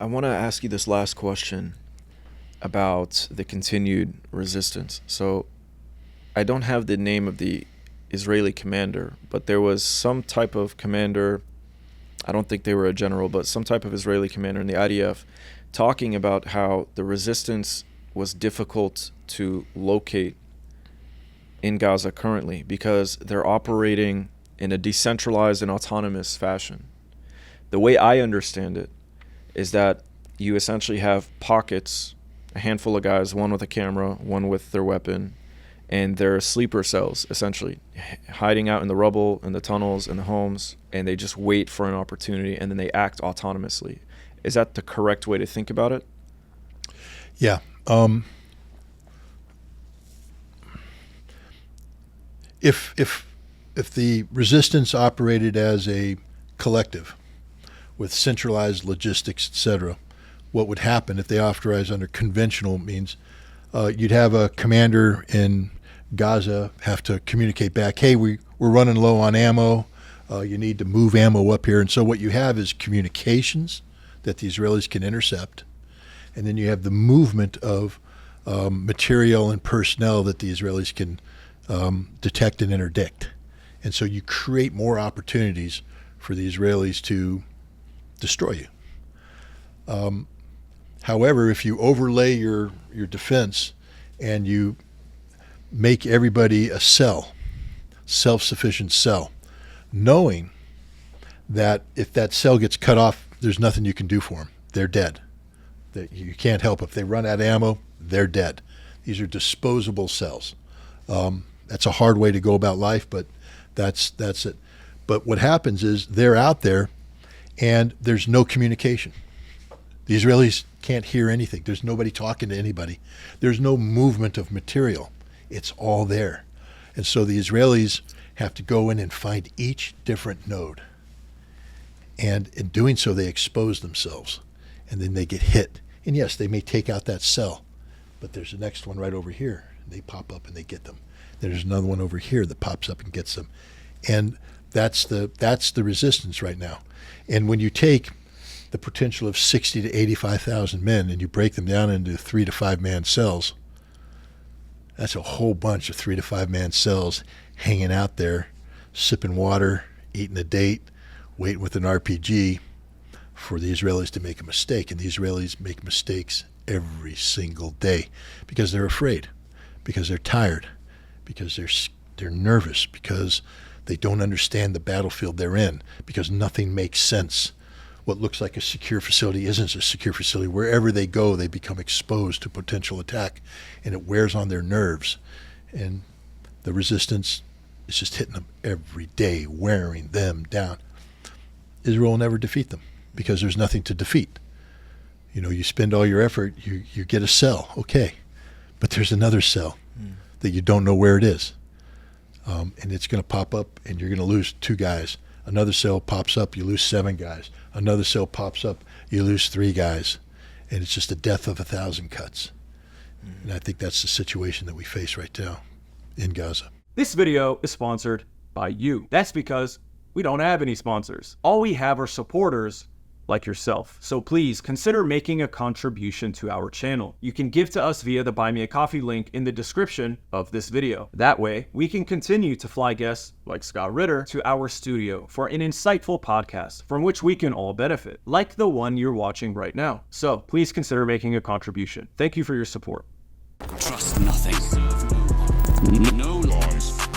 I want to ask you this last question about the continued resistance. So, I don't have the name of the Israeli commander, but there was some type of commander. I don't think they were a general, but some type of Israeli commander in the IDF talking about how the resistance was difficult to locate in Gaza currently because they're operating in a decentralized and autonomous fashion. The way I understand it is that you essentially have pockets, a handful of guys, one with a camera, one with their weapon, and they're sleeper cells, essentially, hiding out in the rubble, in the tunnels, in the homes, and they just wait for an opportunity, and then they act autonomously. Is that the correct way to think about it? Yeah. If the resistance operated as a collective with centralized logistics, etc., what would happen if they authorized under conventional means? You'd have a commander in Gaza have to communicate back, hey, we're running low on ammo. You need to move ammo up here. And so what you have is communications that the Israelis can intercept. And then you have the movement of material and personnel that the Israelis can detect and interdict. And so you create more opportunities for the Israelis to destroy you. However, if you overlay your defense and you make everybody a cell, self-sufficient cell, knowing that if that cell gets cut off, there's nothing you can do for them. They're dead. That you can't help. If they run out of ammo, they're dead. These are disposable cells. That's a hard way to go about life, but that's it. But what happens is they're out there and there's no communication. The Israelis can't hear anything. There's nobody talking to anybody. There's no movement of material. It's all there. And so the Israelis have to go in and find each different node. And in doing so, they expose themselves. And then they get hit. And yes, they may take out that cell. But there's the next one right over here. And they pop up and they get them. There's another one over here that pops up and gets them. And that's the resistance right now. And when you take the potential of 60 to 85,000 men and you break them down into 3 to 5 man cells, that's a whole bunch of 3 to 5 man cells hanging out there, sipping water, eating a date, waiting with an RPG for the Israelis to make a mistake. And the Israelis make mistakes every single day because they're afraid, because they're tired, because they're nervous, because they don't understand the battlefield they're in, because nothing makes sense. What looks like a secure facility isn't a secure facility. Wherever they go, they become exposed to potential attack, and it wears on their nerves. And the resistance is just hitting them every day, wearing them down. Israel will never defeat them because there's nothing to defeat. You know, you spend all your effort, you get a cell, okay, but there's another cell that you don't know where it is. And it's going to pop up, and you're going to lose 2 guys. Another cell pops up, you lose 7 guys. Another cell pops up, you lose 3 guys. And it's just a death of 1,000 cuts. And I think that's the situation that we face right now in Gaza. This video is sponsored by you. That's because we don't have any sponsors. All we have are supporters like yourself. So please consider making a contribution to our channel. You can give to us via the Buy Me a Coffee link in the description of this video. That way, we can continue to fly guests like Scott Ritter to our studio for an insightful podcast from which we can all benefit, like the one you're watching right now. So please consider making a contribution. Thank you for your support. Trust nothing. No laws.